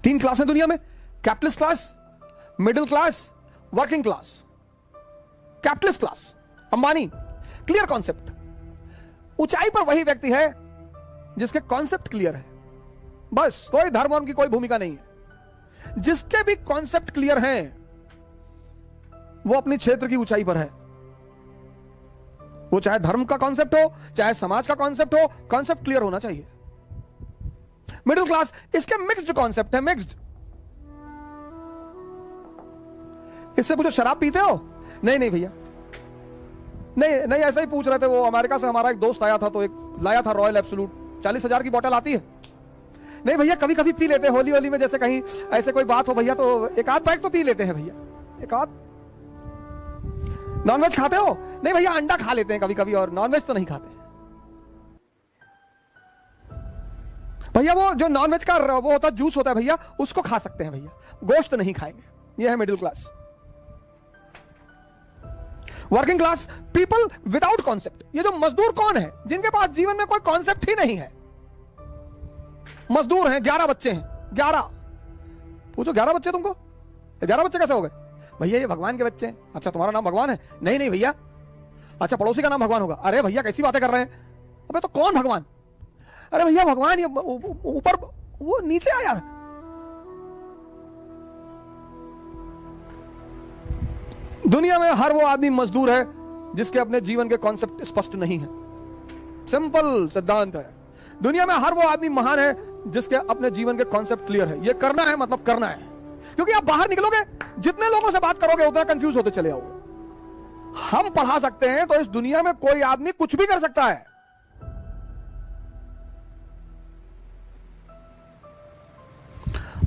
तीन क्लास है दुनिया में, capitalist class, middle class, working class. Capitalist class, Ambani, clear concept. ऊंचाई पर वही व्यक्ति है जिसके कॉन्सेप्ट क्लियर है, बस कोई धर्म वर्म की कोई भूमिका नहीं है। जिसके भी कॉन्सेप्ट क्लियर हैं वो अपने क्षेत्र की ऊंचाई पर है। वो चाहे धर्म का कॉन्सेप्ट हो, चाहे समाज का कॉन्सेप्ट हो, कॉन्सेप्ट क्लियर होना चाहिए। मिडिल क्लास, इसके मिक्स्ड कॉन्सेप्ट है, मिक्स्ड। इससे पूछो शराब पीते हो? नहीं नहीं भैया, नहीं नहीं, ऐसा ही पूछ रहे थे। वो अमेरिका से हमारा एक दोस्त आया था तो एक लाया था रॉयल एब्सोल्यूट, 40,000 की बोतल आती है। नहीं भैया, कभी कभी पी लेते हैं, होली होली में जैसे कहीं ऐसे कोई बात हो भैया तो एक आध पैक तो पी लेते हैं भैया, एक आध। नॉनवेज खाते हो? नहीं भैया, अंडा खा लेते हैं कभी कभी, और नॉनवेज तो नहीं खाते भैया। वो जो नॉनवेज का वो होता है, जूस होता है भैया, उसको खा सकते हैं भैया, गोश्त नहीं खाएंगे। ये है middle class. Working class, people without concept. ये जो मजदूर कौन है? जिनके पास जीवन में कोई कॉन्सेप्ट ही नहीं है। मजदूर हैं, 11 बच्चे हैं, 11। पूछो 11 बच्चे तुमको? 11 बच्चे कैसे हो गए? भैया ये भगवान के बच्चे हैं। अच्छा, तुम्हारा नाम भगवान है? नहीं नहीं भैया। अच्छा, पड़ोसी का नाम भगवान होगा? अरे भैया कैसी बातें कर रहे हैं? अबे तो कौन भगवान? अरे भैया भगवान ये ऊपर, वो नीचे आया। दुनिया में हर वो आदमी मजदूर है जिसके अपने जीवन के कॉन्सेप्ट स्पष्ट नहीं है। सिंपल सिद्धांत है। दुनिया में हर वो आदमी महान है जिसके अपने जीवन के कॉन्सेप्ट क्लियर है। ये करना है मतलब करना है। क्योंकि आप बाहर निकलोगे, जितने लोगों से बात करोगे उतना कंफ्यूज होते चले आओगे। हम पढ़ा सकते हैं तो इस दुनिया में कोई आदमी कुछ भी कर सकता है।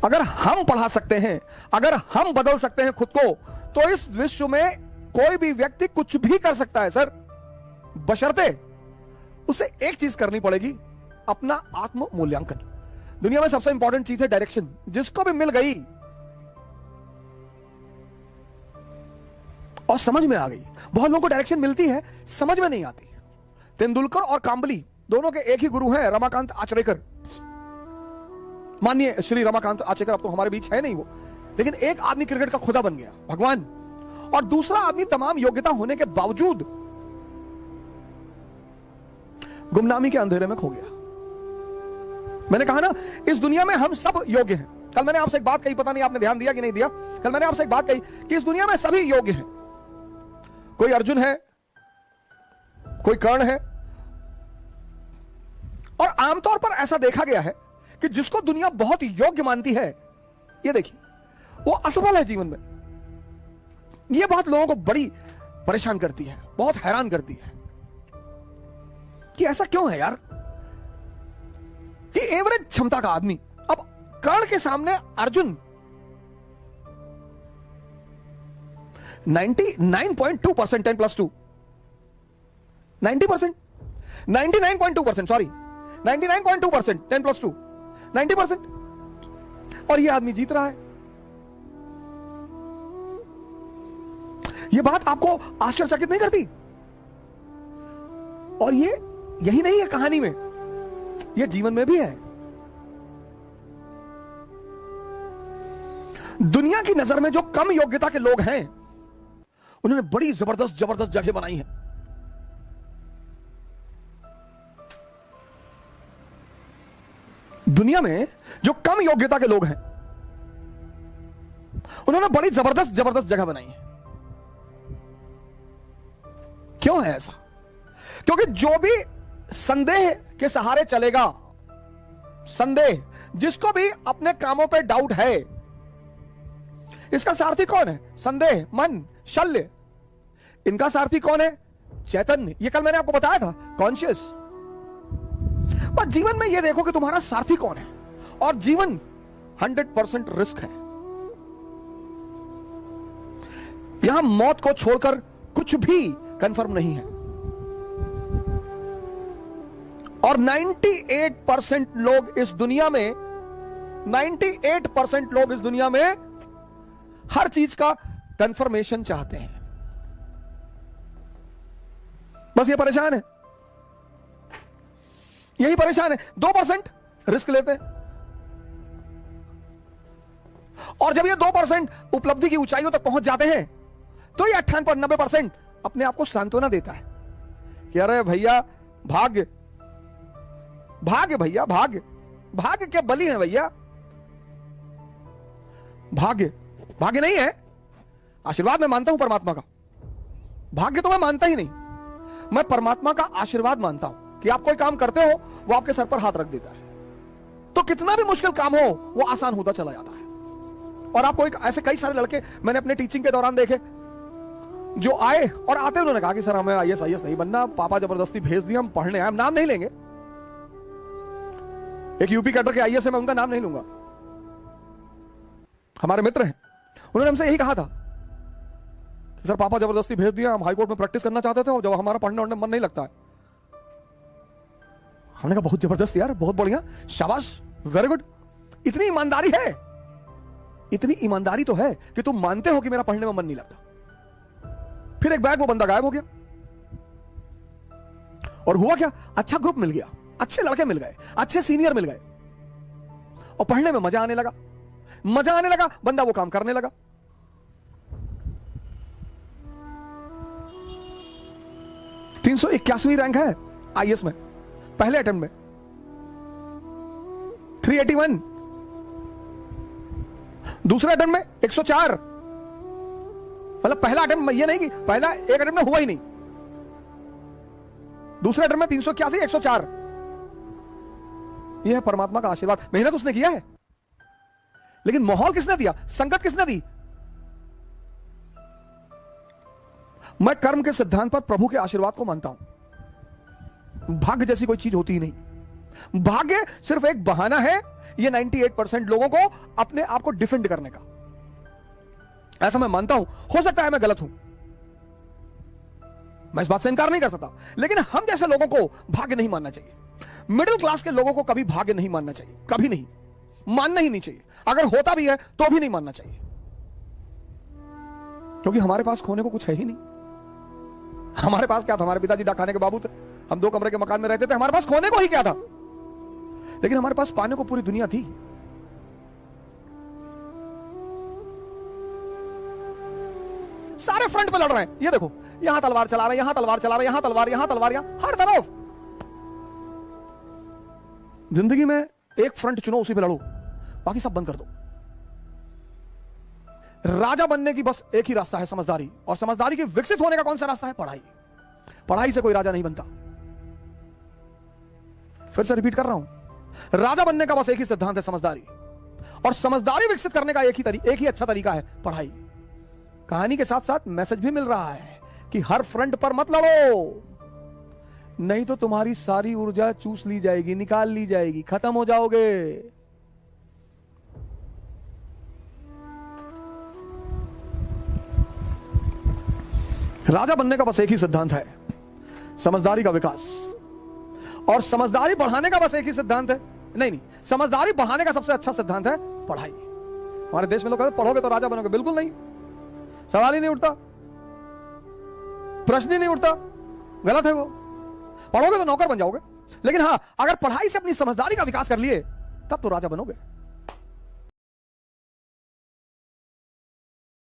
अगर हम पढ़ा सकते हैं, अगर हम बदल सकते हैं खुद को, तो इस विश्व में कोई भी व्यक्ति कुछ भी कर सकता है सर, बशर्ते उसे एक चीज करनी पड़ेगी, अपना आत्म मूल्यांकन। दुनिया में सबसे इंपॉर्टेंट चीज है डायरेक्शन। जिसको भी मिल गई और समझ में आ गई। बहुत लोगों को डायरेक्शन मिलती है, समझ में नहीं आती। तेंदुलकर और कांबली दोनों के एक ही गुरु हैं, रमाकांत आचरेकर। मानिए श्री रमाकांत आचरेकर अब तो हमारे बीच है नहीं वो, लेकिन एक आदमी क्रिकेट का खुदा बन गया, भगवान, और दूसरा आदमी तमाम योग्यता होने के बावजूद गुमनामी के अंधेरे में खो गया। मैंने कहा ना, इस दुनिया में हम सब योग्य हैं। कल मैंने आपसे एक बात कही, पता नहीं आपने ध्यान दिया कि नहीं दिया। कल मैंने आपसे एक बात कही कि इस दुनिया में सभी योग्य हैं। कोई अर्जुन है, कोई कर्ण है, और आमतौर पर ऐसा देखा गया है कि जिसको दुनिया बहुत योग्य मानती है, ये देखिए, वो असफल है जीवन में। यह बात लोगों को बड़ी परेशान करती है, बहुत हैरान करती है कि ऐसा क्यों है यार, कि एवरेज क्षमता का आदमी, अब कर्ण के सामने अर्जुन 99.2%, 10+2 90%, 99.2%, सॉरी 99.2%, 10+2 90%, और यह आदमी जीत रहा है। यह बात आपको आश्चर्यचकित नहीं करती? और ये यही नहीं है कहानी में, यह जीवन में भी है। दुनिया की नजर में जो कम योग्यता के लोग हैं, उन्होंने बड़ी जबरदस्त जबरदस्त जगह बनाई है। दुनिया में जो कम योग्यता के लोग हैं, उन्होंने बड़ी जबरदस्त जबरदस्त जगह बनाई है। क्यों है ऐसा? क्योंकि जो भी संदेह के सहारे चलेगा, संदेह, जिसको भी अपने कामों पे डाउट है, इसका सारथी कौन है? संदेह, मन, शल्य। इनका सारथी कौन है? चैतन्य। ये कल मैंने आपको बताया था, कॉन्शियस। पर जीवन में यह देखो कि तुम्हारा सारथी कौन है। और जीवन 100% रिस्क है। यहां मौत को छोड़कर कुछ भी कंफर्म नहीं है। और 98% लोग इस दुनिया में, 98% लोग इस दुनिया में हर चीज का कंफर्मेशन चाहते हैं। बस ये परेशान है, यही परेशान है। 2% रिस्क लेते हैं। और जब ये 2% उपलब्धि की ऊंचाइयों तक पहुंच जाते हैं तो ये 98-90% अपने आप को सांत्वना देता है कि अरे भैया भाग्य, भाग्य भैया, भाग्य, भाग्य के बलि है भैया, भाग्य, भाग्य नहीं है। आशीर्वाद मैं मानता हूं परमात्मा का, भाग्य तो मैं मानता ही नहीं। मैं परमात्मा का आशीर्वाद मानता हूं कि आप कोई काम करते हो वो आपके सर पर हाथ रख देता है, तो कितना भी मुश्किल काम हो वो आसान होता चला जाता है। और आपको एक ऐसे कई सारे लड़के मैंने अपने टीचिंग के दौरान देखे जो आए और आते उन्होंने कहा कि सर हमें आईएएस नहीं बनना, पापा जबरदस्ती भेज दिया, हम पढ़ने आए। हम नाम नहीं लेंगे, एक यूपी कैडर के आईएएस है, मैं उनका नाम नहीं लूंगा, हमारे मित्र हैं। उन्होंने हमसे यही कहा था कि सर पापा जबरदस्ती भेज दिया, हम हाईकोर्ट में प्रैक्टिस करना चाहते थे और जब हमारा पढ़ने वढ़ने मन नहीं लगता है। हमने कहा बहुत जबरदस्त यार, बहुत बढ़िया, शाबाश, वेरी गुड। इतनी ईमानदारी है, इतनी ईमानदारी तो है कि तुम मानते हो कि मेरा पढ़ने में मन नहीं लगता। फिर एक बैग वो बंदा गायब हो गया और हुआ क्या, अच्छा ग्रुप मिल गया, अच्छे लड़के मिल गए, अच्छे सीनियर मिल गए और पढ़ने में मजा आने लगा, मजा आने लगा, बंदा वो काम करने लगा। (381वीं रैंक है आईएएस में, पहले अटेम्प्ट में 381, दूसरे अटेम्प्ट में 104। मतलब पहला अटेम्प्ट में, ये नहीं कि पहला एक अटेम्प्ट में हुआ ही नहीं, दूसरे अटेम्प्ट में 381, 104। यह है परमात्मा का आशीर्वाद। मेहनत उसने किया है, लेकिन माहौल किसने दिया, संगत किसने दी? मैं कर्म के सिद्धांत पर प्रभु के आशीर्वाद को मानता हूं। भाग्य जैसी कोई चीज होती ही नहीं। भाग्य सिर्फ एक बहाना है ये 98% लोगों को अपने आप को डिफेंड करने का, ऐसा मैं मानता हूं। हो सकता है मैं गलत हूं, मैं इस बात से इनकार नहीं कर सकता, लेकिन हम जैसे लोगों को भाग्य नहीं मानना चाहिए। मिडिल क्लास के लोगों को कभी भाग्य नहीं मानना चाहिए, कभी नहीं, मानना ही नहीं चाहिए। अगर होता भी है तो भी नहीं मानना चाहिए, क्योंकि हमारे पास खोने को कुछ है ही नहीं। हमारे पास क्या था, हमारे पिताजी डाकखाने के बाबू थे, हम 2 कमरे के मकान में रहते थे, हमारे पास खोने को ही क्या था, लेकिन हमारे पास पाने को पूरी दुनिया थी। सारे फ्रंट पे लड़ रहे हैं, ये देखो, यहां तलवार चला रहे हैं, यहां तलवार चला रहे हैं, यहां तलवार, यहां तलवार, यहां हर तरफ। जिंदगी में एक फ्रंट चुनो, उसी पे लड़ो, बाकी सब बंद कर दो। राजा बनने की बस एक ही रास्ता है, समझदारी। और समझदारी के विकसित होने का कौन सा रास्ता है? पढ़ाई। पढ़ाई से कोई राजा नहीं बनता। फिर से रिपीट कर रहा हूं, राजा बनने का बस एक ही सिद्धांत है, समझदारी। और समझदारी विकसित करने का एक ही अच्छा तरीका है, पढ़ाई। कहानी के साथ साथ मैसेज भी मिल रहा है कि हर फ्रंट पर मत लड़ो, नहीं तो तुम्हारी सारी ऊर्जा चूस ली जाएगी, निकाल ली जाएगी, खत्म हो जाओगे। राजा बनने का बस एक ही सिद्धांत है, समझदारी का विकास। और समझदारी बढ़ाने का बस एक ही सिद्धांत है, नहीं, समझदारी बढ़ाने का सबसे अच्छा सिद्धांत है पढ़ाई। हमारे देश में लोग कहते पढ़ोगे तो राजा बनोगे, बिल्कुल नहीं, सवाल ही नहीं उठता, प्रश्न ही नहीं उठता, गलत है वो। पढ़ोगे तो नौकर बन जाओगे, लेकिन हां, अगर पढ़ाई से अपनी समझदारी का विकास कर लिए तब तो राजा बनोगे।